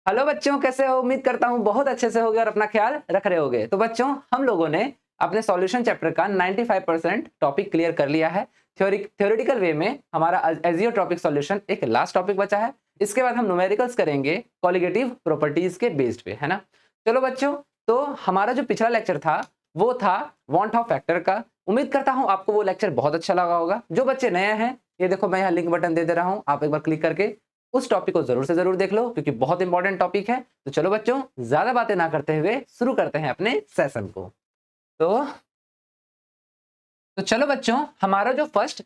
Hello बच्चों, कैसे हो? उम्मीद करता हूँ बहुत अच्छे से होगे और अपना ख्याल रख रहे होगे। तो बच्चों, हम लोगों ने अपने सॉल्यूशन चैप्टर का 95% टॉपिक क्लियर कर लिया है। थ्योरेटिकल वे में हमारा एजियोट्रॉपिक सॉल्यूशन एक लास्ट टॉपिक बचा है। इसके बाद हम न्यूमेरिकल्स करेंगे कॉलिगेटिव प्रॉपर्टीज के बेस्ड पे, है ना। चलो बच्चों, तो हमारा जो पिछला लेक्चर था वो था वांट ऑफ फैक्टर का। उम्मीद करता हूँ आपको वो लेक्चर बहुत अच्छा लगा होगा। जो बच्चे नए हैं, ये देखो मैं यहाँ लिंक बटन दे रहा हूँ, आप एक बार क्लिक करके उस टॉपिक को जरूर से जरूर देख लो, क्योंकि बहुत इंपॉर्टेंट टॉपिक है। तो चलो बच्चों, ज्यादा बातें ना करते हुए शुरू करते हैं अपने सेशन को। तो चलो बच्चों, हमारा जो फर्स्ट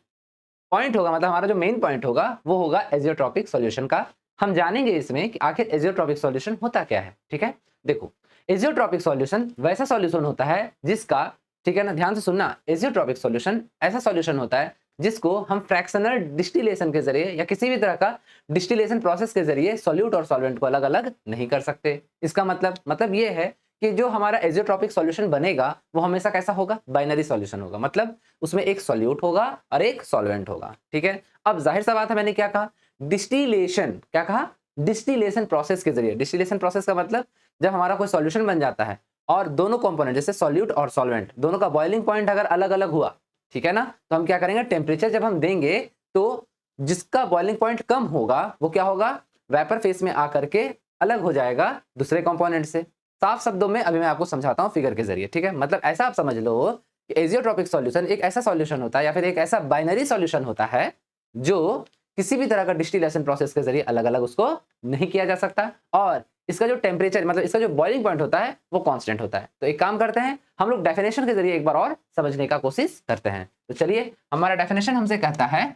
पॉइंट होगा, मतलब हमारा जो मेन पॉइंट होगा, वो होगा एजियोट्रॉपिक सॉल्यूशन का। हम जानेंगे इसमें कि आखिर एजियोट्रॉपिक सॉल्यूशन होता क्या है। ठीक है, देखो, एजियोट्रॉपिक सॉल्यूशन वैसा सॉल्यूशन होता है जिसका, ठीक है ना, ध्यान से सुनना, एजियोट्रॉपिक सॉल्यूशन ऐसा सॉल्यूशन होता है जिसको हम फ्रैक्शनल डिस्टिलेशन के जरिए या किसी भी तरह का डिस्टिलेशन प्रोसेस के जरिए सॉल्यूट और सॉल्वेंट को अलग अलग नहीं कर सकते। इसका मतलब ये है कि जो हमारा एजियोट्रॉपिक सॉल्यूशन बनेगा वो हमेशा कैसा होगा? बाइनरी सॉल्यूशन होगा। मतलब उसमें एक सॉल्यूट होगा और एक सॉल्वेंट होगा। ठीक है, अब जाहिर सा बात है, मैंने क्या कहा? डिस्टिलेशन। क्या कहा? डिस्टिलेशन प्रोसेस के जरिए। डिस्टिलेशन प्रोसेस का मतलब जब हमारा कोई सॉल्यूशन बन जाता है और दोनों कंपोनेंट जैसे सॉल्यूट और सॉल्वेंट दोनों का बॉइलिंग पॉइंट अगर अलग अलग हुआ, ठीक है ना, तो हम क्या करेंगे? टेम्परेचर जब हम देंगे तो जिसका बॉइलिंग पॉइंट कम होगा वो क्या होगा? वेपर फेस में आकर के अलग हो जाएगा दूसरे कंपोनेंट से। साफ शब्दों में अभी मैं आपको समझाता हूं फिगर के जरिए। ठीक है, मतलब ऐसा आप समझ लो कि एजियोट्रॉपिक सॉल्यूशन एक ऐसा सॉल्यूशन होता है या फिर एक ऐसा बाइनरी सॉल्यूशन होता है जो किसी भी तरह का डिस्टिलेशन प्रोसेस के जरिए अलग अलग उसको नहीं किया जा सकता, और इसका जो टेम्परेचर, मतलब इसका जो बॉइलिंग पॉइंट होता है वो कांस्टेंट होता है। तो एक काम करते हैं, हम लोग डेफिनेशन के जरिए एक बार और समझने का कोशिश करते हैं। तो चलिए, हमारा डेफिनेशन हमसे कहता है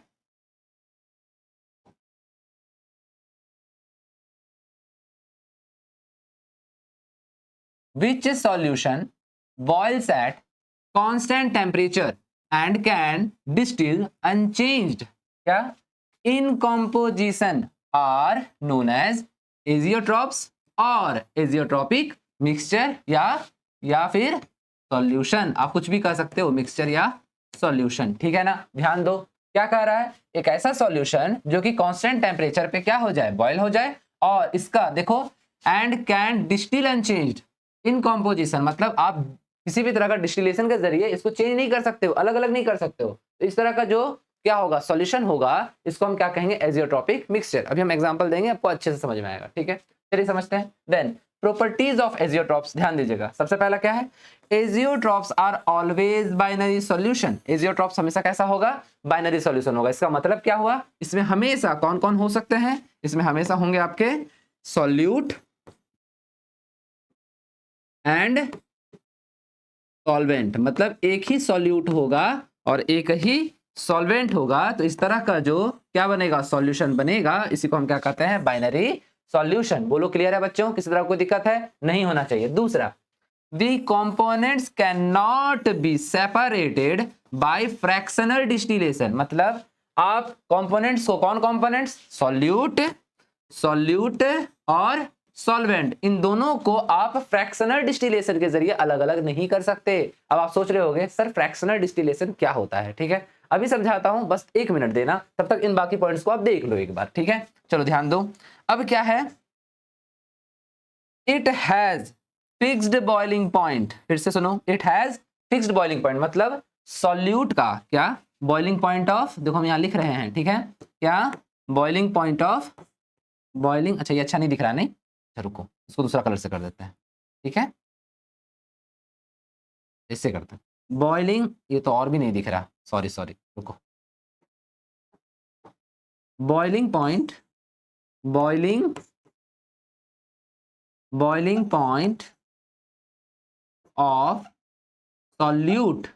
which solution boils at constant temperature and can distill unchanged, क्या, in composition are known as azeotrophs और azeotropic mixture या फिर सॉल्यूशन। आप कुछ भी कह सकते हो, मिक्सचर या सॉल्यूशन। ठीक है ना, ध्यान दो क्या कह रहा है? एक ऐसा सॉल्यूशन जो कि कांस्टेंट टेम्परेचर पे क्या हो जाए? बॉयल हो जाए, और इसका देखो and can distil unchanged in composition, मतलब आप किसी भी तरह का डिस्टिलेशन के जरिए इसको चेंज नहीं कर सकते हो, अलग अलग नहीं कर सकते हो। तो इस तरह का जो क्या होगा? सॉल्यूशन होगा, इसको हम क्या कहेंगे? Azeotropic mixture. अभी हम एग्जांपल देंगे, आपको अच्छे से समझ में आएगा। ठीक है, चलिए समझते हैं। देन प्रॉपर्टीज ऑफ एजियोट्रॉप्स, ध्यान दीजिएगा। सबसे पहला क्या है? Azeotropes are always binary solution. Azeotropes हमेशा कैसा होगा? बाइनरी सॉल्यूशन होगा। इसका मतलब क्या हुआ? इसमें हमेशा कौन कौन हो सकते हैं? इसमें हमेशा होंगे आपके सॉल्यूट एंड सॉल्वेंट, मतलब एक ही सॉल्यूट होगा और एक ही सॉल्वेंट होगा। तो इस तरह का जो क्या बनेगा? सॉल्यूशन बनेगा। इसी को हम क्या कहते हैं? Binary solution. बोलो, क्लियर है बच्चों? किसी तरह कोई दिक्कत है? नहीं होना चाहिए। दूसरा, the components cannot be separated by fractional distillation, मतलब आप कंपोनेंट्स को, कौन कंपोनेंट्स? सॉल्यूट और सॉल्वेंट, इन दोनों को आप फ्रैक्शनल डिस्टिलेशन के जरिए अलग अलग नहीं कर सकते। अब आप सोच रहे होंगे सर फ्रैक्शनल डिस्टिलेशन क्या होता है? ठीक है, अभी समझाता हूं, बस 1 मिनट देना, तब तक इन बाकी पॉइंट्स को आप देख लो एक बार। ठीक है, चलो ध्यान दो। अब क्या है? It has fixed boiling point. फिर से सुनो, it has fixed boiling point, मतलब सॉल्यूट का क्या बॉइलिंग पॉइंट ऑफ, देखो हम यहां लिख रहे हैं। ठीक है, क्या बॉइलिंग पॉइंट ऑफ बॉइलिंग, अच्छा ये अच्छा नहीं दिख रहा, नहीं, अच्छा रुको, इसको दूसरा कलर से कर देते हैं। ठीक है, इससे करते हैं बॉइलिंग, ये तो और भी नहीं दिख रहा, सॉरी रुको। Boiling point, boiling point of solute,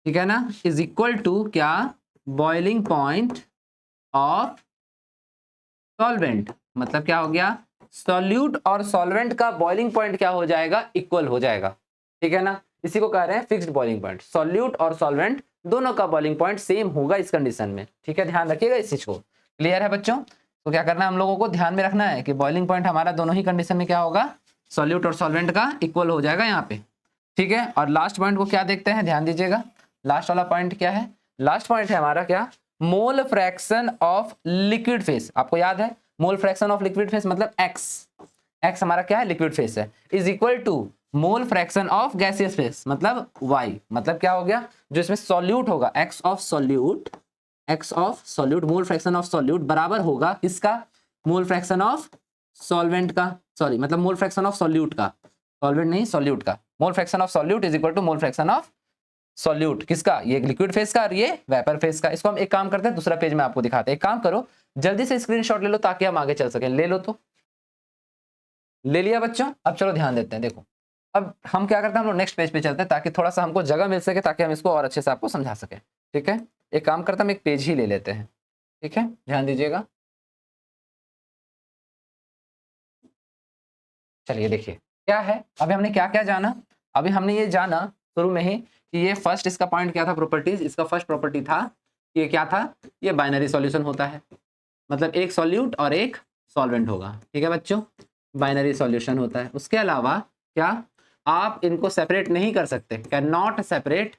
ठीक है ना, इज इक्वल टू क्या? Boiling point of solvent. मतलब क्या हो गया? सॉल्यूट और सॉल्वेंट का बॉइलिंग पॉइंट क्या हो जाएगा? इक्वल हो जाएगा। ठीक है ना, इसी को कह रहे हैं फिक्स्ड बॉइलिंग पॉइंट। सॉल्यूट और सॉल्वेंट दोनों का बॉइलिंग पॉइंट सेम होगा इस कंडीशन में। ठीक है, ध्यान रखिएगा इस चीज को। क्लियर है बच्चों? तो क्या करना है हम लोगों को? ध्यान में रखना है कि बॉइलिंग पॉइंट हमारा दोनों ही कंडीशन में क्या होगा? सॉल्यूट और सॉल्वेंट का इक्वल हो जाएगा यहाँ पे। ठीक है, और लास्ट पॉइंट को क्या देखते हैं? ध्यान दीजिएगा, लास्ट वाला पॉइंट क्या है? लास्ट पॉइंट है हमारा क्या? Mole fraction of liquid phase. आपको याद है mole fraction of liquid phase मतलब एक्स हमारा क्या है, लिक्विड फेस है, is equal to mole fraction of gaseous phase मतलब वाई, मतलब क्या हो गया, जो इसमें सॉल्यूट होगा x of solute mole fraction of solute बराबर होगा किसका, मोल फ्रैक्शन ऑफ सॉल्वेंट का, सॉरी मतलब मोल फ्रैक्शन ऑफ सॉल्यूट का, सॉल्वेंट नहीं सॉल्यूट का, मोल fraction of solute is equal to mole fraction of solute किसका, ये लिक्विड फेस का और ये वेपर फेस का। इसको हम एक काम करते हैं, दूसरा पेज में आपको दिखाते हैं। एक काम करो, जल्दी से स्क्रीनशॉट ले लो ताकि हम आगे चल सकें। ले लो, तो ले लिया बच्चों। अब चलो ध्यान देते हैं। देखो अब हम क्या करते हैं, हम लोग नेक्स्ट पेज पे चलते हैं ताकि थोड़ा सा हमको जगह मिल सके, ताकि हम इसको और अच्छे से आपको समझा सके। ठीक है, एक काम करते हैं, हम एक पेज ही ले लेते हैं। ठीक है, ध्यान दीजिएगा। चलिए देखिए क्या है, अभी हमने क्या क्या जाना, अभी हमने ये जाना शुरू में ही कि ये फर्स्ट इसका पॉइंट क्या था, प्रॉपर्टीज, इसका फर्स्ट प्रॉपर्टी था, ये क्या था, ये बाइनरी सॉल्यूशन होता है, मतलब एक सॉल्यूट और एक सॉल्वेंट होगा। ठीक है बच्चों, बाइनरी सॉल्यूशन होता है। उसके अलावा क्या, आप इनको सेपरेट नहीं कर सकते, can not separate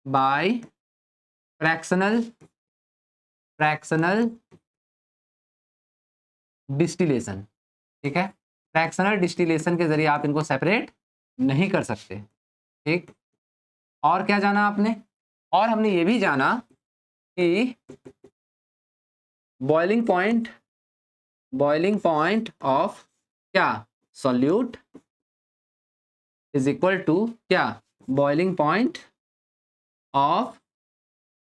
by fractional distillation. ठीक है, फ्रैक्शनल डिस्टिलेशन के जरिए आप इनको सेपरेट नहीं कर सकते। ठीक, और क्या जाना आपने, और हमने ये भी जाना कि बॉइलिंग पॉइंट ऑफ क्या, सॉल्यूट इज इक्वल टू क्या, बॉइलिंग पॉइंट ऑफ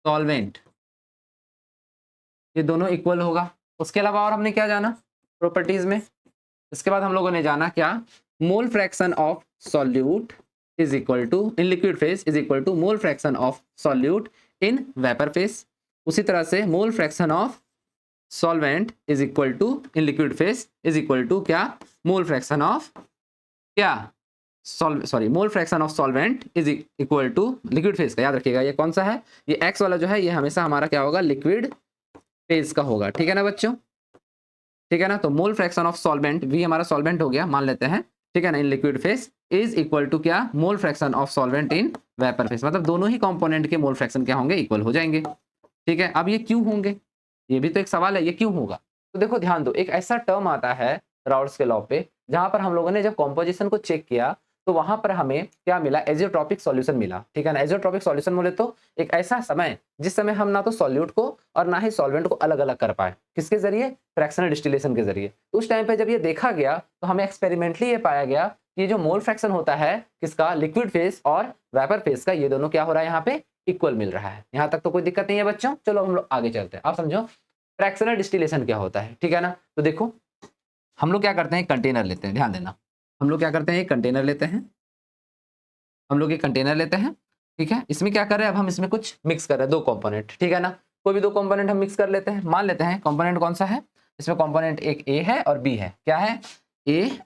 सॉल्वेंट, ये दोनों इक्वल होगा। उसके अलावा और हमने क्या जाना प्रॉपर्टीज में, इसके बाद हम लोगों ने जाना क्या, mole fraction of solute is equal to in liquid phase is equal to mole fraction of solute in vapour phase. उसी तरह से mole fraction of solvent is equal to in liquid phase is equal to क्या, mole fraction of क्या, mole fraction of solvent is equal to liquid phase का। याद रखिएगा ये कौन सा है, ये एक्स वाला जो है ये हमेशा हमारा क्या होगा, लिक्विड फेस का होगा। ठीक है ना बच्चों, ठीक है ना। तो मोल फ्रैक्शन ऑफ सॉल्वेंट, वी हमारा सॉल्वेंट हो गया मान लेते हैं, ठीक है ना, in liquid phase is equal to क्या, mole fraction of solvent in vapour phase, मतलब दोनों ही कंपोनेंट के मोल फ्रैक्शन क्या होंगे, इक्वल हो जाएंगे। ठीक है, अब ये क्यों होंगे, ये भी तो एक सवाल है, ये क्यों होगा। तो देखो ध्यान दो, एक ऐसा टर्म आता है राउल्ट्स के लॉ पे, जहां पर हम लोगों ने जब कॉम्पोजिशन को चेक किया तो वहां पर हमें क्या मिला, एजियोट्रॉपिक सॉल्यूशन मिला। ठीक है ना, एजियोट्रॉपिक सॉल्यूशन बोले तो एक ऐसा समय जिस समय हम ना तो सॉल्यूट को और ना ही सॉल्वेंट को अलग अलग कर पाए, किसके जरिए, फ्रैक्शनल डिस्टिलेशन के जरिए। तो उस टाइम पे जब ये देखा गया तो हमें एक्सपेरिमेंटली ये पाया गया कि जो मोल फ्रैक्शन होता है किसका, लिक्विड फेस और वेपर फेस का, ये दोनों क्या हो रहा है, यहाँ पे इक्वल मिल रहा है। यहाँ तक तो कोई दिक्कत नहीं है बच्चों। चलो हम लोग आगे चलते हैं, आप समझो फ्रैक्शनल डिस्टिलेशन क्या होता है। ठीक है ना, तो देखो हम लोग क्या करते हैं, कंटेनर लेते हैं, ध्यान देना, हम लोग क्या करते हैं, एक कंटेनर लेते हैं, हम लोग एक कंटेनर लेते हैं। ठीक है, इसमें क्या कर रहे हैं, अब हम इसमें कुछ मिक्स कर रहे हैं, दो कंपोनेंट। ठीक है ना, कोई भी दो कंपोनेंट हम मिक्स कर लेते हैं। मान लेते हैं कंपोनेंट कौन सा है, इसमें कंपोनेंट एक ए है और बी है। क्या है, ए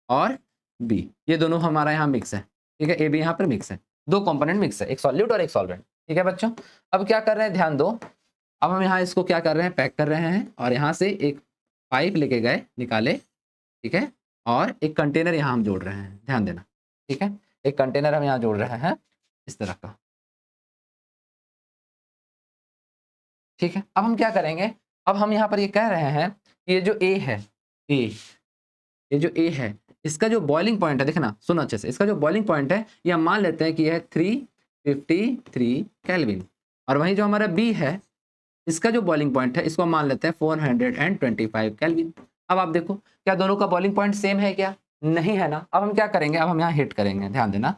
और बी, ये दोनों हमारा यहाँ मिक्स है। ठीक है, ए बी यहाँ पर मिक्स है, दो कंपोनेंट मिक्स है, एक सॉल्यूट और एक सॉल्वेंट। ठीक है बच्चों, अब क्या कर रहे हैं, ध्यान दो, अब हम यहाँ इसको क्या कर रहे हैं, पैक कर रहे हैं, और यहाँ से एक पाइप लेके गए, निकाले। ठीक है, और एक कंटेनर यहाँ हम जोड़ रहे हैं, ध्यान देना। ठीक है, एक कंटेनर हम यहाँ जोड़ रहे हैं इस तरह का। ठीक है, अब हम क्या करेंगे, अब हम यहाँ पर ये कह रहे हैं कि ये जो ए है, ये जो ए है, इसका जो बॉइलिंग पॉइंट है, देखना सुनो अच्छे से, इसका जो बॉइलिंग पॉइंट है ये हम मान लेते हैं कि यह है 353 केल्विन, और वहीं जो हमारा बी है इसका जो बॉइलिंग पॉइंट है इसको हम मान लेते हैं 425 केल्विन। अब आप देखो क्या दोनों का बॉइलिंग पॉइंट सेम है क्या, नहीं है ना। अब हम क्या करेंगे, अब हम यहाँ हिट करेंगे, ध्यान देना।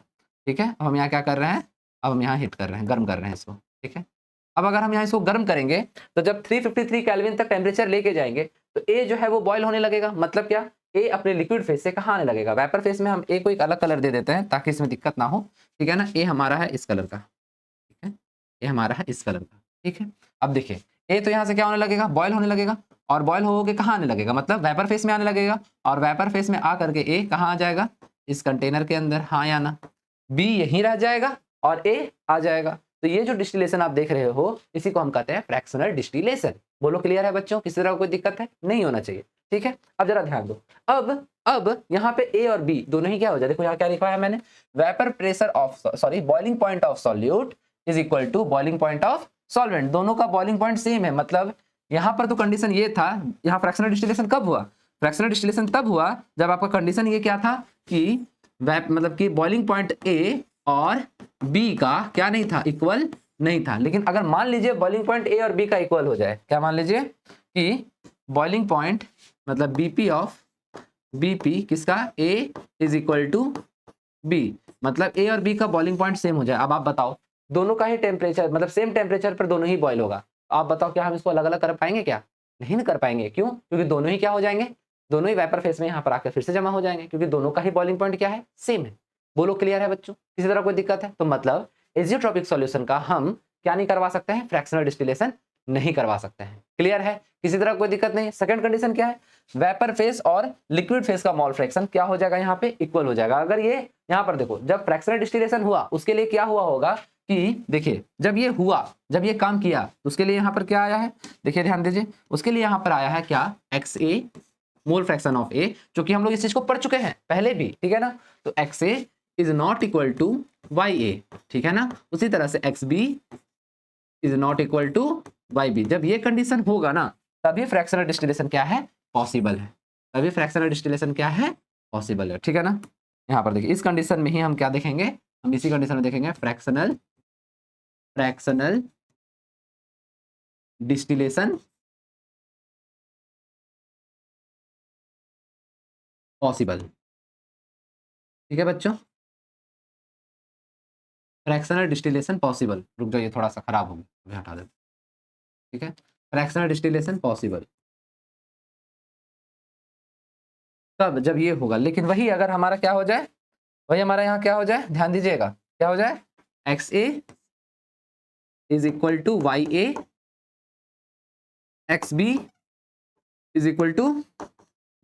ठीक है, अब हम यहाँ क्या कर रहे हैं, अब हम यहाँ हिट कर रहे हैं, गर्म कर रहे हैं इसको। ठीक है, अब अगर हम यहाँ इसको गर्म करेंगे तो जब 353 केल्विन तक टेम्परेचर लेके जाएंगे तो ए जो है वो बॉयल होने लगेगा। मतलब क्या, ए अपने लिक्विड फेस से कहाँ आने लगेगा, वेपर फेस में। हम ए को एक अलग कलर दे देते हैं ताकि इसमें दिक्कत ना हो। ठीक है ना, ए हमारा है इस कलर का, ठीक है, ए हमारा है इस कलर का। ठीक है, अब देखिए ए तो यहाँ से क्या होने लगेगा, बॉयल होने लगेगा, और बॉयल हो के कहाँ आने लगेगा, मतलब वेपर फेस में आने लगेगा, और वेपर फेस में आ करके ए कहाँ आ जाएगा, इस कंटेनर के अंदर, हाँ या ना, बी यहीं रह जाएगा और ए आ जाएगा। तो ये जो डिस्टिलेशन आप देख रहे हो इसी को हम कहते हैं फ्रैक्शनल डिस्टिलेशन। बोलो क्लियर है बच्चों, किसी तरह कोई दिक्कत है, नहीं होना चाहिए। ठीक है, अब जरा ध्यान दो, अब यहाँ पे ए और बी दोनों ही क्या हो जाए, देखो यहाँ क्या लिखा है मैंने, vapour pressure of sorry boiling point of solute is equal to boiling point of solvent. दोनों का बॉइलिंग पॉइंट सेम है, मतलब यहाँ पर तो कंडीशन ये था, यहाँ फ्रैक्शनल डिस्टिलेशन कब हुआ? फ्रैक्शनल डिस्टिलेशन तब हुआ जब आपका कंडीशन ये क्या था कि मतलब कि बॉइलिंग पॉइंट ए और बी का क्या नहीं था, इक्वल नहीं था। लेकिन अगर मान लीजिए बॉइलिंग पॉइंट ए और बी का इक्वल हो जाए, क्या मान लीजिए कि बॉइलिंग पॉइंट मतलब बीपी ऑफ बीपी किसका, ए इज इक्वल टू बी, मतलब ए और बी का बॉइलिंग पॉइंट सेम हो जाए। अब आप बताओ, दोनों का ही टेम्परेचर मतलब सेम टेम्परेचर पर दोनों ही बॉयल होगा, आप बताओ क्या हम इसको अलग अलग कर पाएंगे? क्या नहीं कर पाएंगे। क्यों? क्योंकि दोनों ही क्या हो जाएंगे, दोनों ही वेपर फेस में यहाँ पर आकर फिर से जमा हो जाएंगे, क्योंकि दोनों का ही बॉइलिंग पॉइंट क्या है, सेम है। बोलो क्लियर है बच्चों? किसी तरह कोई दिक्कत है? तो मतलब एजियोट्रॉपिक सॉल्यूशन का हम क्या नहीं करवा सकते हैं, फ्रैक्शनल डिस्टिलेशन नहीं करवा सकते हैं। क्लियर है? किसी तरह कोई दिक्कत नहीं। सेकंड कंडीशन क्या है, वेपर फेस और लिक्विड फेस का मोल फ्रैक्शन क्या हो जाएगा, यहाँ पे इक्वल हो जाएगा। अगर ये यहाँ पर देखो, जब फ्रैक्शनल डिस्टिलेशन हुआ उसके लिए क्या हुआ होगा कि देखिए, जब ये हुआ, जब ये काम किया तो उसके लिए यहाँ पर क्या आया है, देखिए ध्यान दीजिए, उसके लिए यहाँ पर आया है क्या, XA मोल फ्रैक्शन ऑफ ए, जो कि हम लोग इस चीज को पढ़ चुके हैं पहले भी, ठीक है ना। तो XA is not equal to YA, ठीक है ना। उसी तरह से XB is not equal to YB। जब ये कंडीशन होगा ना, तभी फ्रैक्शनल डिस्टिलेशन क्या है, पॉसिबल है। तभी फ्रैक्शनल डिस्टिलेशन क्या है, पॉसिबल है, ठीक है ना। यहाँ पर देखिए, इस कंडीशन में ही हम क्या देखेंगे, हम इसी कंडीशन में देखेंगे फ्रैक्शनल डिस्टिलेशन पॉसिबल, ठीक है बच्चों। फ्रैक्शनल डिस्टिलेशन पॉसिबल, रुक जाइए थोड़ा सा खराब हो गया, हटा दे, ठीक है। फ्रैक्शनल डिस्टिलेशन पॉसिबल तब जब ये होगा, लेकिन वही अगर हमारा क्या हो जाए, वही हमारा यहाँ क्या हो जाए, ध्यान दीजिएगा, क्या हो जाए, XA is equal to YA, XB is equal to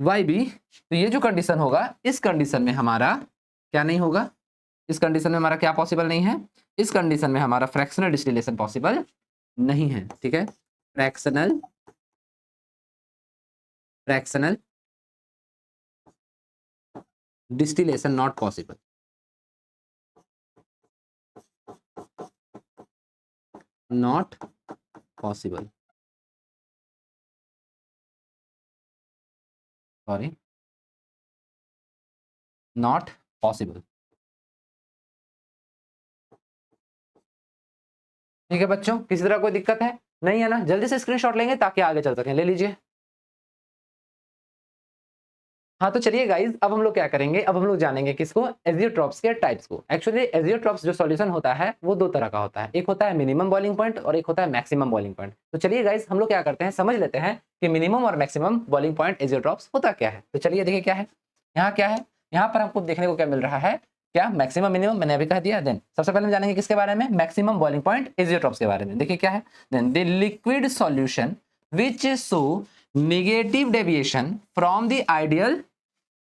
YB। तो ये जो कंडीशन होगा, इस कंडीशन में हमारा क्या नहीं होगा, इस कंडीशन में हमारा क्या पॉसिबल नहीं है, इस कंडीशन में हमारा फ्रैक्शनल डिस्टिलेशन पॉसिबल नहीं है, ठीक है। Fractional distillation not possible, not possible, sorry, not possible, ठीक है बच्चों। किसी तरह कोई दिक्कत है नहीं है ना? जल्दी से स्क्रीनशॉट लेंगे ताकि आगे चल सकें, ले लीजिए। हाँ तो चलिए गाइज, अब हम लोग क्या करेंगे, अब हम लोग जानेंगे किसको, एजियोट्रॉप्स के टाइप्स को। एक्चुअली एजियोट्रॉप्स जो सॉल्यूशन होता है वो दो तरह का होता है, एक होता है मिनिमम बॉइलिंग पॉइंट और एक होता है मैक्सिमम बॉइलिंग पॉइंट। तो चलिए गाइज, हम लोग क्या करते हैं, समझ लेते हैं कि मिनिमम और मैक्सिमम बॉइलिंग पॉइंट एजियोट्रॉप्स होता क्या है। तो चलिए देखिए क्या है, यहाँ क्या है, यहाँ पर हमको देखने को क्या मिल रहा है, क्या मैक्सिमम मिनिमम मैंने अभी कह दिया। देन सबसे पहले हम जानेंगे किसके बारे में, मैक्सिमम बॉइलिंग पॉइंट एजियोट्रॉप्स के बारे में। देखिए क्या है, then the liquid solution which show negative deviation from the ideal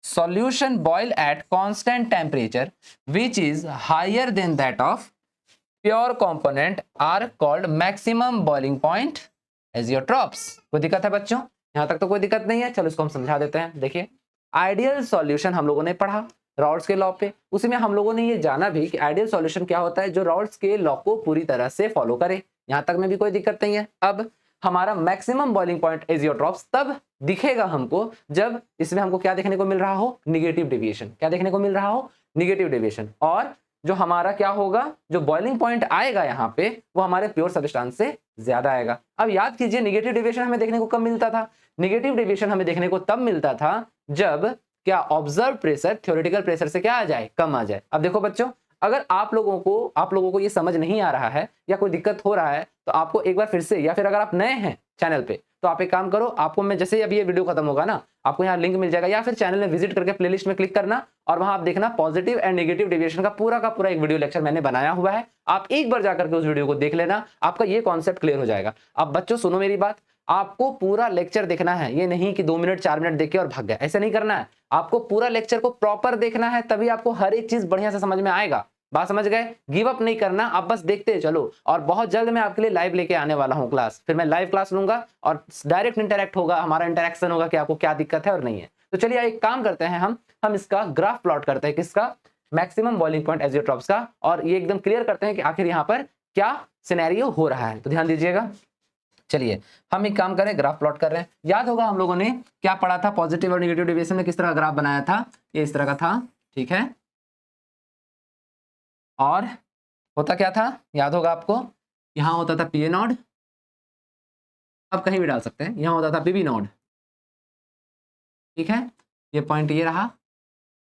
solution boil at constant temperature which is higher than that of pure component are called maximum boiling point azeotrophs। कोई दिक्कत है बच्चों? यहां तक तो कोई दिक्कत नहीं है। चलो इसको हम समझा देते हैं। देखिए, आइडियल सॉल्यूशन हम लोगों ने पढ़ा रॉल्स के लॉ पे, उसी में हम लोगों ने ये जाना भी कि आइडियल सॉल्यूशन क्या होता है, जो रॉल्स के लॉ को पूरी तरह से फॉलो करे। यहां तक में भी कोई दिक्कत नहीं है। अब हमारा मैक्सिमम बॉइलिंग पॉइंट एजियोट्रॉप्स तब दिखेगा हमको जब इसमें हमको क्या देखने को मिल रहा हो, निगेटिव डेविएशन। क्या देखने को मिल रहा हो, निगेटिव डेविएशन। और जो हमारा क्या होगा, जो बॉइलिंग पॉइंट आएगा यहाँ पे, वो हमारे प्योर सब्सटेंस से ज्यादा आएगा। अब याद कीजिए, निगेटिव डेविएशन हमें देखने को कब मिलता था, निगेटिव डेविएशन हमें देखने को तब मिलता था जब क्या, ऑब्जर्व प्रेशर थ्योरेटिकल प्रेशर से क्या आ जाए, कम आ जाए। अब देखो बच्चों, अगर आप लोगों को ये समझ नहीं आ रहा है या कोई दिक्कत हो रहा है, तो आपको एक बार फिर से, या फिर अगर आप नए हैं चैनल पे, तो आप एक काम करो, आपको मैं जैसे ही अभी ये वीडियो खत्म होगा ना, आपको यहाँ लिंक मिल जाएगा, या फिर चैनल में विजिट करके प्लेलिस्ट में क्लिक करना और वहां आप देखना पॉजिटिव एंड नेगेटिव डेविएशन का पूरा एक वीडियो लेक्चर मैंने बनाया हुआ है। आप एक बार जाकर के उस वीडियो को देख लेना, आपका ये कॉन्सेप्ट क्लियर हो जाएगा। अब बच्चों सुनो मेरी बात, आपको पूरा लेक्चर देखना है, ये नहीं कि 2 मिनट 4 मिनट देख के और भाग गया, ऐसा नहीं करना है। आपको पूरा लेक्चर को प्रॉपर देखना है, तभी आपको हर एक चीज बढ़िया से समझ में आएगा। बात समझ गए? गिव अप नहीं करना, आप बस देखते चलो। और बहुत जल्द मैं आपके लिए लाइव लेके आने वाला हूं क्लास, फिर मैं लाइव क्लास लूंगा और डायरेक्ट इंटरेक्ट होगा, हमारा इंटरेक्शन होगा कि आपको क्या दिक्कत है और नहीं है। तो चलिए एक काम करते हैं, हम इसका ग्राफ प्लॉट करते हैं, किसका, मैक्सिमम बॉइलिंग पॉइंट एजियोट्रॉप्स का, और ये एकदम क्लियर करते हैं कि आखिर यहाँ पर क्या सिनेरियो हो रहा है, तो ध्यान दीजिएगा। चलिए हम एक काम करें, ग्राफ प्लॉट कर रहे हैं। याद होगा हम लोगों ने क्या पढ़ा था, पॉजिटिव और निगेटिव डेविएशन में किस तरह का ग्राफ बनाया था, ये इस तरह का था, ठीक है। और होता क्या था, याद होगा आपको, यहां होता था पीए नॉड, अब कहीं भी डाल सकते हैं, यहां होता था पीबी नॉड, ठीक है। ये पॉइंट ये रहा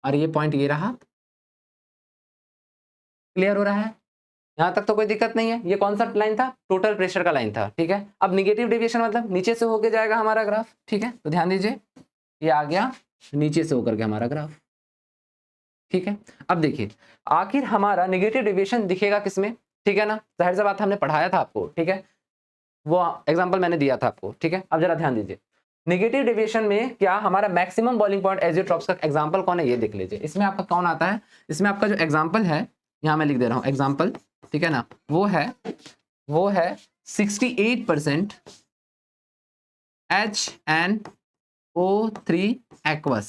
और ये पॉइंट ये रहा, क्लियर हो रहा है, यहां तक तो कोई दिक्कत नहीं है। ये कौन सा लाइन था, टोटल प्रेशर का लाइन था, ठीक है। अब निगेटिव डेविएशन मतलब नीचे से होके जाएगा हमारा ग्राफ, ठीक है। तो ध्यान दीजिए, ये आ गया नीचे से होकर के हमारा ग्राफ, ठीक है। अब देखिए आखिर हमारा निगेटिव डेविएशन दिखेगा किसमें, ठीक है ना, जाहिर सी बात हमने पढ़ाया था आपको, ठीक है, वो एग्जांपल मैंने दिया था आपको, ठीक है। अब जरा ध्यान दीजिए, नेगेटिव डेविएशन में क्या हमारा मैक्सिमम बॉइलिंग पॉइंट एजियोट्रॉप्स का एग्जांपल कौन है, ये देख लीजिए। इसमें आपका कौन आता है, इसमें आपका जो एग्जांपल है, यहाँ मैं लिख दे रहा हूँ एग्जांपल, ठीक है ना, वो है 68% HNO3 एक्वस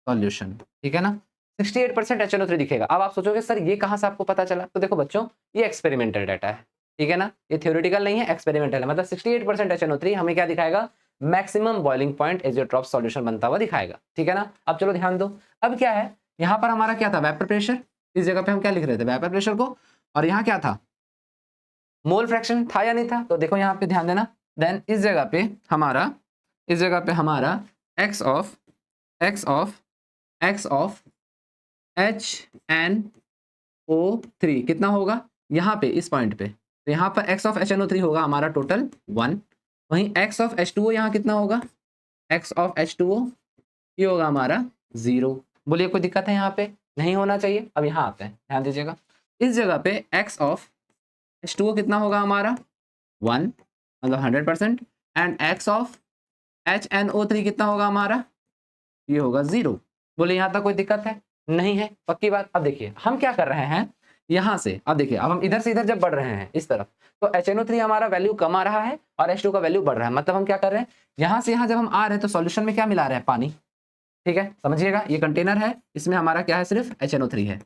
सॉल्यूशन, ठीक है ना, 68% HNO3 दिखेगा। अब आप सोचोगे सर ये कहां से आपको पता चला, तो देखो बच्चों ये एक्सपेरिमेंटल डाटा है, ठीक है ना, ये थ्योरेटिकल नहीं है, एक्सपेरिमेंटल है। मतलब 68% HNO3 हमें क्या दिखाएगा, maximum boiling point azeotrope solution बनता हुआ दिखाएगा, ठीक है ना। अब चलो ध्यान दो, अब क्या है, यहाँ पर हमारा क्या था, वेपर प्रेशर, इस जगह पे हम क्या लिख रहे थे, वेपर प्रेशर को, और यहाँ क्या था, मोल फ्रैक्शन था या नहीं था, तो देखो यहाँ पे ध्यान देना। देन इस जगह पे हमारा x ऑफ HNO3 कितना होगा, यहाँ पे इस पॉइंट पे, तो यहाँ पर x ऑफ HNO3 होगा हमारा टोटल 1, वहीं x ऑफ H2O यहाँ कितना होगा, x ऑफ H2O ये होगा हमारा 0। बोलिए कोई दिक्कत है यहाँ पे, नहीं होना चाहिए। अब यहाँ आते हैं, ध्यान दीजिएगा, इस जगह पे x ऑफ H2O कितना होगा हमारा 1, मतलब 100%, एंड x ऑफ HNO3 कितना होगा हमारा, ये होगा 0। बोले यहाँ तक कोई दिक्कत है, नहीं है, पक्की बात। अब देखिए हम क्या कर रहे हैं, यहाँ से अब देखिए, अब हम इधर से इधर जब बढ़ रहे हैं इस तरफ, तो HNO3 हमारा वैल्यू कम आ रहा है और H2 का वैल्यू बढ़ रहा है। मतलब हम क्या कर रहे हैं, यहाँ से यहाँ जब हम आ रहे हैं तो सॉल्यूशन में क्या मिला रहे हैं, पानी, ठीक है। समझिएगा, ये कंटेनर है, इसमें हमारा क्या है, सिर्फ HNO3 है।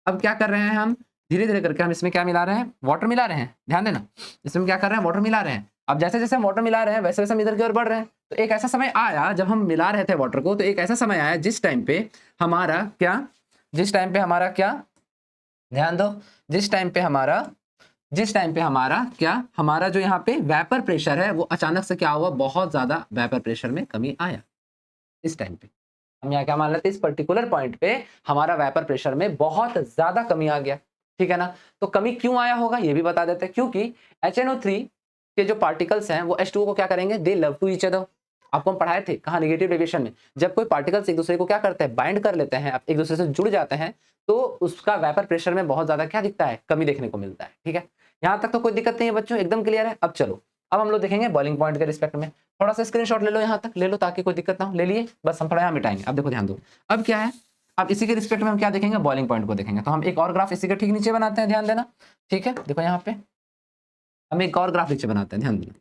अब क्या कर रहे हैं हम, धीरे धीरे करके हम इसमें क्या मिला रहे हैं, वाटर मिला रहे हैं, ध्यान देना, इसमें क्या कर रहे हैं, वाटर मिला रहे हैं। अब जैसे जैसे हम वाटर मिला रहे हैं वैसे वैसे हम इधर की ओर बढ़ रहे हैं। तो एक ऐसा समय आया जब हम मिला रहे थे वाटर को, तो एक ऐसा समय आया जिस टाइम पे हमारा क्या, ध्यान दो, जिस टाइम पे हमारा क्या, हमारा जो यहाँ पे वेपर प्रेशर है वो अचानक से क्या हुआ, बहुत ज्यादा वेपर प्रेशर में कमी आया। इस टाइम पे हम यहाँ क्या मान लेते हैं, इस पर्टिकुलर पॉइंट पे हमारा वेपर प्रेशर में बहुत ज्यादा कमी आ गया, ठीक है ना। तो कमी क्यों आया होगा ये भी बता देते हैं, क्योंकि HNO3 के जो पार्टिकल्स हैं वो H2O को क्या करेंगे, they love to each other. आपको हम पढ़ाए थे कहा, निगेटिव डेविएशन में जब कोई पार्टिकल्स एक दूसरे को क्या करते हैं, बाइंड कर लेते हैं, एक दूसरे से जुड़ जाते हैं, तो उसका वेपर प्रेशर में बहुत ज्यादा क्या दिखता है, कमी देखने को मिलता है, ठीक है। यहाँ तक तो कोई दिक्कत नहीं है बच्चों, एकदम क्लियर है। अब चलो, अब हम लोग देखेंगे बॉइलिंग पॉइंट के रिस्पेक्ट में, थोड़ा सा स्क्रीनशॉट ले लो, यहाँ तक ले लो ताकि कोई दिक्कत ना हो, ले लिए बस, हम थोड़ा यहाँ मिटाएंगे। अब देखो ध्यान दो, अब क्या है, अब इसी के रिस्पेक्ट में हम क्या देखेंगे, बॉइलिंग पॉइंट को देखेंगे। तो हम एक और ग्राफ इसी के ठीक नीचे बनाते हैं, ध्यान देना, ठीक है। देखो यहाँ पे हम एक और ग्राफ नीचे बनाते हैं, ध्यान देना,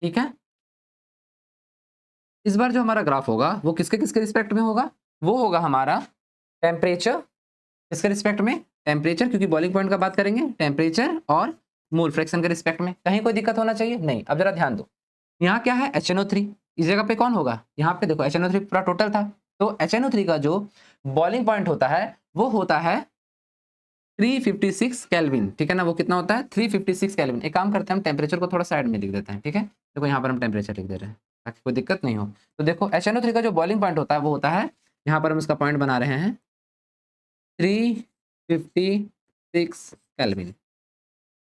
ठीक है। इस बार जो हमारा ग्राफ होगा वो किसके किसके रिस्पेक्ट में होगा, वो होगा हमारा टेम्परेचर, इसके रिस्पेक्ट में टेम्परेचर, क्योंकि बॉइलिंग पॉइंट का बात करेंगे, टेम्परेचर और मोल फ्रैक्शन के रिस्पेक्ट में। कहीं कोई दिक्कत होना चाहिए नहीं। अब जरा ध्यान दो, यहाँ क्या है, HNO3, इस जगह पे कौन होगा, यहाँ पे देखो HNO3 पूरा टोटल था, तो HNO3 का जो बॉइलिंग पॉइंट होता है वो होता है 356 केल्विन, ठीक है ना। वो कितना होता है, 356 केल्विन। एक काम करते हैं, हम टेम्परेचर को थोड़ा साइड में लिख देते हैं, ठीक है। देखो यहाँ पर हम टेम्परेचर लिख दे रहे हैं ताकि कोई दिक्कत नहीं हो। तो देखो HNO3 का जो बॉइलिंग पॉइंट होता है वो होता है, यहाँ पर हम इसका पॉइंट बना रहे हैं 356 केल्विन,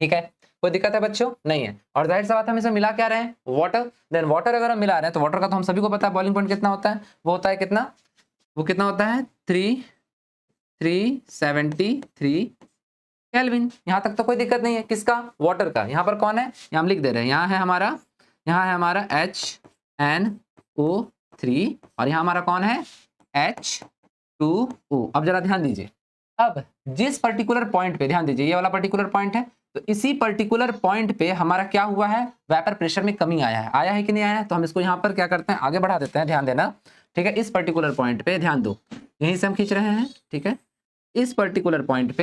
ठीक है। कोई दिक्कत है बच्चों, नहीं है। और जाहिर सी बात हम इसे मिला क्या रहे हैं, वाटर। देन वाटर अगर हम मिला रहे हैं तो वाटर का तो हम सभी को पता है बॉइलिंग पॉइंट कितना होता है, वो होता है कितना, वो कितना होता है 373 केल्विन। यहाँ तक तो कोई दिक्कत नहीं है, किसका, वाटर का। यहाँ पर कौन है, यहाँ हम लिख दे रहे हैं, यहाँ है हमारा HNO3 और यहाँ हमारा कौन है, H2O। अब जरा ध्यान दीजिए, अब जिस पर्टिकुलर पॉइंट पे ध्यान दीजिए, ये वाला पर्टिकुलर पॉइंट है, तो इसी पर्टिकुलर पॉइंट पे हमारा क्या हुआ है, वेपर प्रेशर में कमी आया है कि नहीं आया है। तो हम इसको यहाँ पर क्या करते हैं, आगे बढ़ा देते हैं, ध्यान देना, ठीक है। इस पर्टिकुलर पॉइंट पे ध्यान दो, यहीं से हम खींच रहे हैं, ठीक है। इस पर्टिकुलर पॉइंट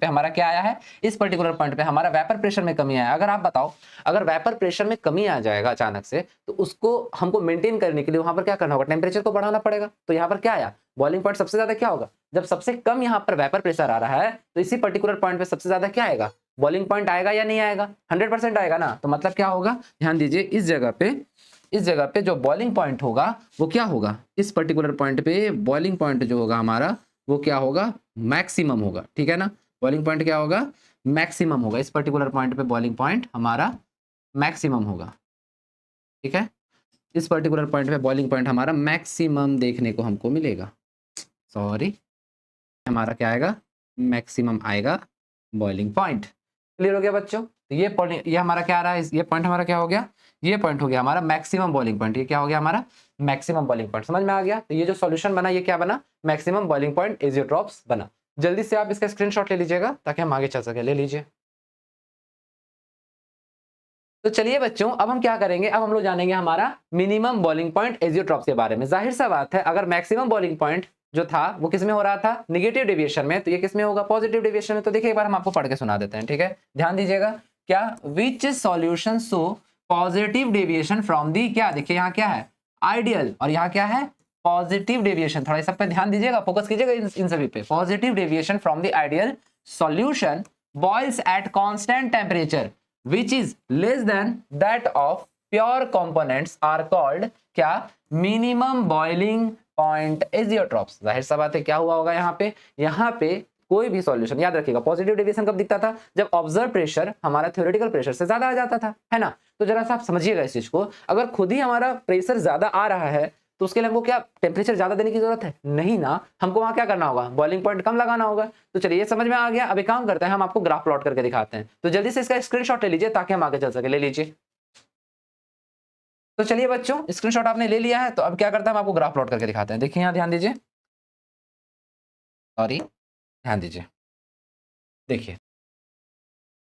पे हमारा क्या आया है, इस पर्टिकुलर पॉइंट पे हमारा वेपर प्रेशर में कमी आया। अगर आप बताओ, अगर वेपर प्रेशर में कमी आ जाएगा अचानक से, तो उसको हमको मेंटेन करने के लिए वहां पर क्या करना होगा, टेम्परेचर को बढ़ाना पड़ेगा। तो यहाँ पर क्या आया, बॉइलिंग पॉइंट सबसे ज्यादा क्या होगा, जब सबसे कम यहाँ पर वेपर प्रेशर आ रहा है तो इसी पर्टिकुलर पॉइंट पे सबसे ज्यादा क्या आएगा, बॉइलिंग पॉइंट आएगा या नहीं आएगा, 100% आएगा ना। तो मतलब क्या होगा, ध्यान दीजिए, इस जगह पे जो बॉइलिंग पॉइंट होगा वो क्या होगा, इस पर्टिकुलर पॉइंट पे बॉइलिंग पॉइंट जो होगा हमारा वो क्या होगा, मैक्सिमम होगा। ठीक है ना, बॉइलिंग पॉइंट क्या होगा, मैक्सिमम होगा। इस पर्टिकुलर पॉइंट पे बॉइलिंग पॉइंट हमारा मैक्सिमम होगा। ठीक है, इस पर्टिकुलर पॉइंट पे बॉइलिंग पॉइंट हमारा मैक्सिमम देखने को हमको मिलेगा। सॉरी, हमारा क्या आएगा, मैक्सिमम आएगा बॉइलिंग पॉइंट। क्लियर हो गया बच्चों। तो ये हमारा क्या आ रहा है, ये पॉइंट हमारा क्या हो गया, ये पॉइंट हो गया हमारा मैक्सिमम बॉइलिंग पॉइंट। ये क्या हो गया हमारा, मैक्सिमम बॉइलिंग पॉइंट। समझ में आ गया। तो ये जो सॉल्यूशन बना ये क्या बना, मैक्सिमम बॉइलिंग पॉइंट एजियोट्रॉप्स बना। जल्दी से आप इसका स्क्रीनशॉट ले लीजिएगा ताकि हम आगे चल सके। ले लीजिए। तो चलिए बच्चों, अब हम क्या करेंगे, अब हम लोग जानेंगे हमारा मिनिमम बॉइलिंग पॉइंट एजियोट्रॉप्स के बारे में। जाहिर सा बात है, अगर मैक्सिमम बॉइलिंग पॉइंट जो था वो किस में हो रहा था, नेगेटिव डेविएशन में, तो ये किस में होगा, पॉजिटिव डेविएशन में। तो देखिए एक बार हम आपको पढ़ के सुना देते हैं। ठीक है, ध्यान दीजिएगा। क्या, which solution so positive deviation from the, क्या देखिए यहाँ क्या है, आइडियल, और यहाँ क्या है, पॉजिटिव डेविएशन। थोड़ा इस सब पे ध्यान दीजिएगा, फोकस कीजिएगा इन सभी पे। Positive deviation from the ideal solution boils at constant temperature which is less than that of pure components are called क्या, minimum boiling point azeotrophs। जाहिर सा बात है, क्या हुआ होगा यहाँ पे कोई भी सॉल्यूशन, याद रखिएगा पॉजिटिव डेविएशन कब दिखता था, जब ऑब्जर्व प्रेशर हमारा थ्योरेटिकल प्रेशर से ज्यादा आ जाता था, है ना। तो जरा सा आप समझिएगा इस चीज को, अगर खुद ही हमारा प्रेशर ज्यादा आ रहा है तो उसके लिए हमको क्या टेम्परेचर ज्यादा देने की जरूरत है, नहीं ना। हमको वहां क्या करना होगा, बॉइलिंग पॉइंट कम लगाना होगा। तो चलिए ये समझ में आ गया। अब एक काम करते हैं, हम आपको ग्राफ प्लॉट करके दिखाते हैं। तो जल्दी से इसका स्क्रीनशॉट ले लीजिए ताकि हम आगे चल सके। ले लीजिए। तो चलिए बच्चों, स्क्रीनशॉट आपने ले लिया है, तो अब क्या करते हैं, हम आपको ग्राफ प्लॉट करके दिखाते हैं। देखिए यहाँ ध्यान दीजिए, सॉरी, ध्यान दीजिए, देखिए।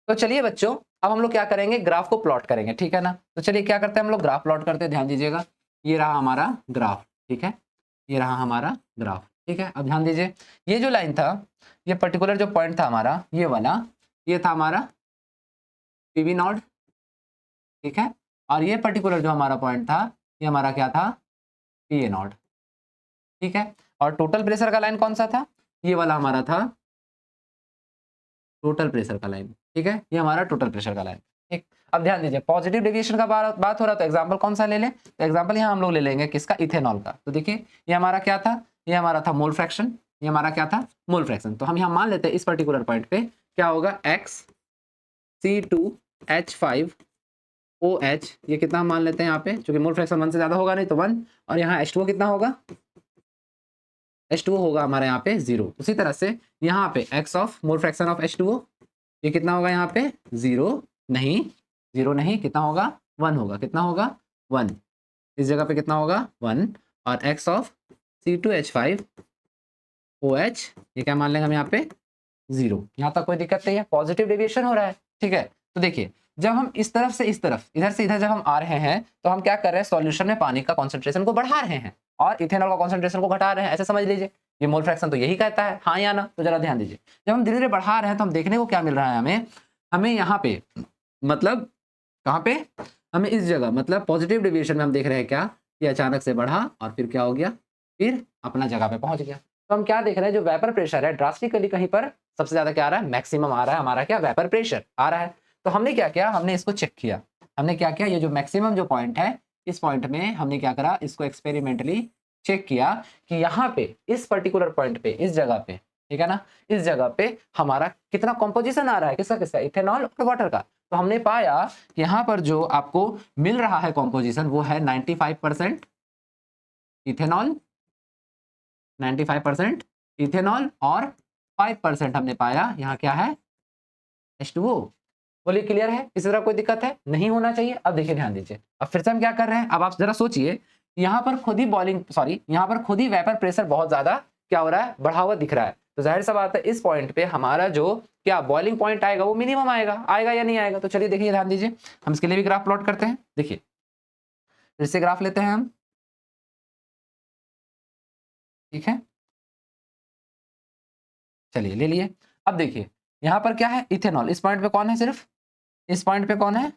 तो चलिए बच्चों, अब हम लोग क्या करेंगे, ग्राफ को प्लॉट करेंगे। ठीक है ना। तो चलिए क्या करते हैं, हम लोग ग्राफ प्लॉट करते हैं। ध्यान दीजिएगा, ये रहा हमारा ग्राफ। ठीक है, ये रहा हमारा ग्राफ। ठीक है, अब ध्यान दीजिए, ये जो लाइन था, ये पर्टिकुलर जो पॉइंट था हमारा, ये वाला, ये था हमारा पीवी नॉड। ठीक है, और ये पर्टिकुलर जो हमारा पॉइंट था, ये हमारा क्या था, पीए नॉड। ठीक है, और टोटल प्रेशर का लाइन कौन सा था, ये वाला हमारा था टोटल प्रेशर का लाइन। ठीक है, ये हमारा टोटल प्रेशर का लाइन। ठीक, अब ध्यान दीजिए, पॉजिटिव डेविएशन का बात हो रहा, तो एग्जांपल कौन सा ले लें, तो एग्जांपल यहाँ हम लोग ले लेंगे किसका, इथेनॉल का। तो देखिए ये हमारा क्या था, ये हमारा था मोल फ्रैक्शन, ये हमारा क्या था, मोल फ्रैक्शन। तो हम यहाँ मान लेते हैं इस पर्टिकुलर पॉइंट पे क्या होगा, XC2H5OH, ये कितना हम मान लेते हैं यहाँ पे, क्योंकि मोल फ्रैक्शन 1 से ज्यादा होगा नहीं तो 1, और यहाँ H2O कितना होगा, H2O होगा हमारे यहाँ पे 0। उसी तरह से यहाँ पे x of mole fraction of H2O, ये कितना होगा यहाँ पे 0 नहीं, 0 नहीं, कितना होगा 1 होगा, कितना होगा 1, इस जगह पे कितना होगा 1, और x ऑफ C2H5OH ये क्या मान लेंगे हम यहाँ पे 0। यहाँ तक कोई दिक्कत नहीं है, पॉजिटिव डेविएशन हो रहा है। ठीक है, तो देखिए जब हम इस तरफ से इस तरफ, इधर से इधर जब हम आ रहे हैं, तो हम क्या कर रहे हैं, सॉल्यूशन में पानी का कॉन्सेंट्रेशन को बढ़ा रहे हैं और इथेनॉल का कॉन्सेंट्रेशन को घटा रहे हैं, ऐसे समझ लीजिए। ये मोल फ्रैक्शन तो यही कहता है, हाँ या ना। तो जरा ध्यान दीजिए, जब हम धीरे धीरे बढ़ा रहे हैं तो हम देखने को क्या मिल रहा है, हमें यहाँ पे, मतलब कहाँ पे, हमें इस जगह, मतलब पॉजिटिव डेविएशन में हम देख रहे हैं क्या, ये अचानक से बढ़ा और फिर क्या हो गया, फिर अपना जगह पे पहुंच गया। तो हम क्या देख रहे हैं, जो वेपर प्रेशर है ड्रास्टिकली कहीं पर सबसे ज्यादा क्या आ रहा है, मैक्सिमम आ रहा है हमारा, क्या वेपर प्रेशर आ रहा है। तो हमने क्या किया, हमने इसको चेक किया, हमने क्या किया, ये जो मैक्सिमम जो पॉइंट है, इस पॉइंट में हमने क्या करा, इसको एक्सपेरिमेंटली चेक किया कि यहाँ पे इस पर्टिकुलर पॉइंट पे, इस जगह पे, ठीक है ना, इस जगह पे हमारा कितना कॉम्पोजिशन आ रहा है, किसका किसका, इथेनॉल और वाटर का। तो हमने पाया कि यहाँ पर जो आपको मिल रहा है कॉम्पोजिशन वो है 95% इथेनॉल, 95% इथेनॉल, और 5% हमने पाया यहाँ क्या है, H2O। बोलिए क्लियर है, किसी तरह कोई दिक्कत है, नहीं होना चाहिए। अब देखिए ध्यान दीजिए, अब फिर से हम क्या कर रहे हैं, अब आप जरा सोचिए, यहाँ पर खुद ही यहाँ पर खुद ही वेपर प्रेशर बहुत ज्यादा क्या हो रहा है, बढ़ा हुआ दिख रहा है। तो जाहिर सा बात है इस पॉइंट पे हमारा जो क्या बॉइलिंग पॉइंट आएगा वो मिनिमम आएगा या नहीं आएगा। तो चलिए देखिए ध्यान दीजिए, हम इसके लिए भी ग्राफ प्लॉट करते हैं। देखिए फिर से ग्राफ लेते हैं हम, ठीक है, चलिए ले लिए। अब देखिए यहाँ पर क्या है, इथेनॉल। इस पॉइंट पे कौन है, सिर्फ इस पॉइंट पे कौन है,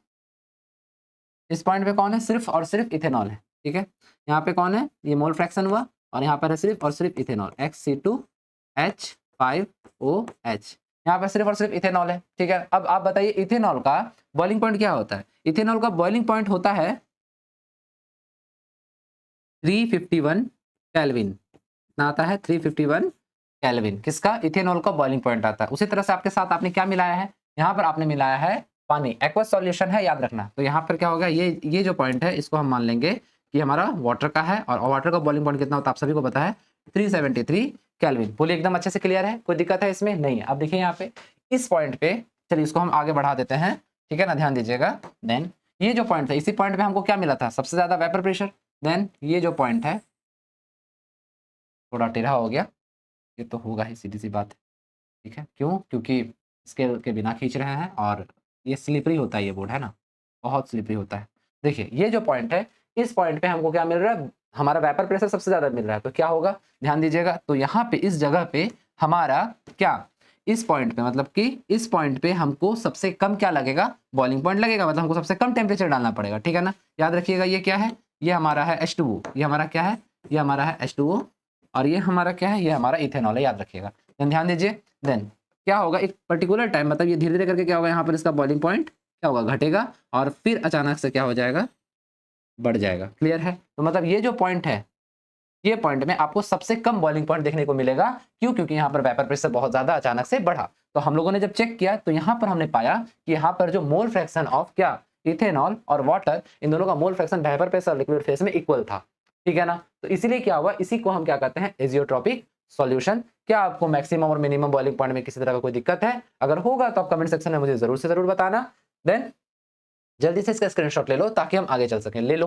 इस पॉइंट पे कौन है, सिर्फ और सिर्फ इथेनॉल है। ठीक है, यहाँ पे कौन है, ये मोल फ्रैक्शन हुआ, और यहाँ पर है सिर्फ और सिर्फ इथेनॉल, XC2H5OH। यहाँ पर सिर्फ और सिर्फ इथेनॉल है। ठीक है, अब आप बताइए इथेनॉल का बॉइलिंग पॉइंट क्या होता है। इथेनॉल का बॉइलिंग पॉइंट होता है 351 केल्विन। कितना आता है, 351 केल्विन। किसका, इथेनॉल का बॉइलिंग पॉइंट आता है। उसी तरह से आपके साथ आपने क्या मिलाया है, यहाँ पर आपने मिलाया है पानी, एक्वस सॉल्यूशन है, याद रखना। तो यहाँ पर क्या होगा, ये जो पॉइंट है इसको हम मान लेंगे कि हमारा वाटर का है, और वाटर का बॉइलिंग पॉइंट कितना होता है आप सभी को पता है, 373 केल्विन। बोलिए एकदम अच्छे से क्लियर है, कोई दिक्कत है इसमें, नहीं है। अब देखिए यहाँ पे इस पॉइंट पे, चलिए इसको हम आगे बढ़ा देते हैं, ठीक है ना, ध्यान दीजिएगा। देन ये जो पॉइंट था, इसी पॉइंट पे हमको क्या मिला था, सबसे ज्यादा वेपर प्रेशर। देन ये जो पॉइंट है थोड़ा टेढ़ा हो गया, ये तो होगा ही, सीधी सी बात है। ठीक है, क्यों, क्योंकि स्केल के बिना खींच रहे हैं, और ये स्लिपरी होता है, ये बोर्ड है ना, बहुत स्लिपरी होता है। देखिए ये जो पॉइंट है, इस पॉइंट पे हमको क्या मिल रहा है, हमारा वेपर प्रेशर सबसे ज्यादा मिल रहा है। तो क्या होगा, ध्यान दीजिएगा। तो यहाँ पे इस जगह पे हमारा क्या, इस पॉइंट पे, मतलब कि इस पॉइंट पे हमको सबसे कम क्या लगेगा, बॉइलिंग पॉइंट लगेगा, मतलब हमको सबसे कम टेम्परेचर डालना पड़ेगा। ठीक है ना, याद रखिएगा। ये क्या है, ये हमारा है H2O, ये हमारा क्या है, ये हमारा है H2O, और ये हमारा क्या है, ये हमारा इथेनॉल है, याद रखिएगा। ध्यान दीजिए। देन क्या होगा, एक पर्टिकुलर टाइम, मतलब ये धीरे धीरे करके क्या होगा, यहाँ पर इसका बॉइलिंग पॉइंट क्या होगा, घटेगा, और फिर अचानक से क्या हो जाएगा, बढ़ जाएगा। क्लियर है। तो मतलब ये जो पॉइंट है, ये पॉइंट में आपको सबसे कम बॉइलिंग पॉइंट देखने को मिलेगा। क्यों, क्योंकि यहाँ पर वेपर प्रेशर बहुत ज्यादा अचानक से बढ़ा। तो हम लोगों ने जब चेक किया तो यहाँ पर हमने पाया कि यहाँ पर जो मोल फ्रैक्शन ऑफ क्या, इथेनॉल और वाटर, इन दोनों का mole fraction vapour pressure liquid phase में इक्वल था। ठीक है ना, तो इसीलिए क्या हुआ, इसी को हम क्या कहते हैं, एजियोट्रॉपिक सॉल्यूशन। क्या आपको मैक्सिमम और मिनिमम बॉइलिंग पॉइंट में किसी तरह का कोई दिक्कत है, अगर होगा तो आप कमेंट सेक्शन में मुझे जरूर से जरूर बताना। देन जल्दी से इसका स्क्रीनशॉट ले लो ताकि हम आगे चल सकें। ले लो।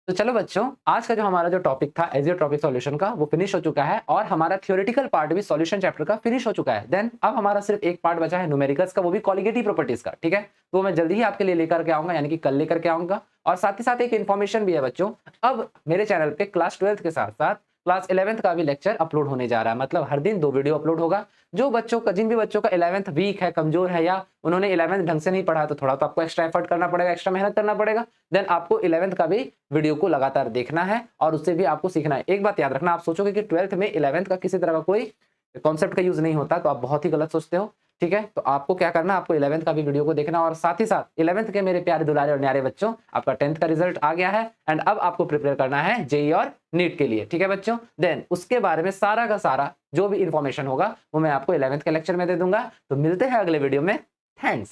तो चलो बच्चों, आज का जो हमारा जो टॉपिक था एजियोट्रॉपिक सॉल्यूशन का, वो फिनिश हो चुका है, और हमारा थ्योरेटिकल पार्ट भी सॉल्यूशन चैप्टर का फिनिश हो चुका है। देन अब हमारा सिर्फ एक पार्ट बचा है न्यूमेरिकल्स का, वो भी कॉलिगेटिव प्रॉपर्टीज का। ठीक है, तो मैं जल्दी ही आपके लिए लेकर के आऊंगा, यानी कि कल लेकर के आऊंगा। और साथ ही साथ एक इन्फॉर्मेशन भी है बच्चों, अब मेरे चैनल पे क्लास 12th के साथ साथ क्लास 11th का भी लेक्चर अपलोड होने जा रहा है। मतलब हर दिन 2 वीडियो अपलोड होगा। जो बच्चों का, जिन भी बच्चों का 11th वीक है, कमजोर है, या उन्होंने 11th ढंग से नहीं पढ़ा, तो थोड़ा तो आपको एक्स्ट्रा एफर्ट करना पड़ेगा, एक्स्ट्रा मेहनत करना पड़ेगा। देन आपको 11th का भी वीडियो को लगातार देखना है, और उससे भी आपको सीखना है। एक बात याद रखना, आप सोचोगे कि 12th में 11th का किसी तरह का कोई कॉन्सेप्ट का यूज नहीं होता, तो आप बहुत ही गलत सोचते हो। ठीक है, तो आपको क्या करना, आपको 11th का भी वीडियो को देखना, और साथ ही साथ 11th के मेरे प्यारे दुलारे और न्यारे बच्चों, आपका 10th का रिजल्ट आ गया है, एंड अब आपको प्रिपेयर करना है जेई और नीट के लिए। ठीक है बच्चों, देन उसके बारे में सारा का सारा जो भी इंफॉर्मेशन होगा वो मैं आपको 11th के लेक्चर में दे दूंगा। तो मिलते हैं अगले वीडियो में। थैंक्स।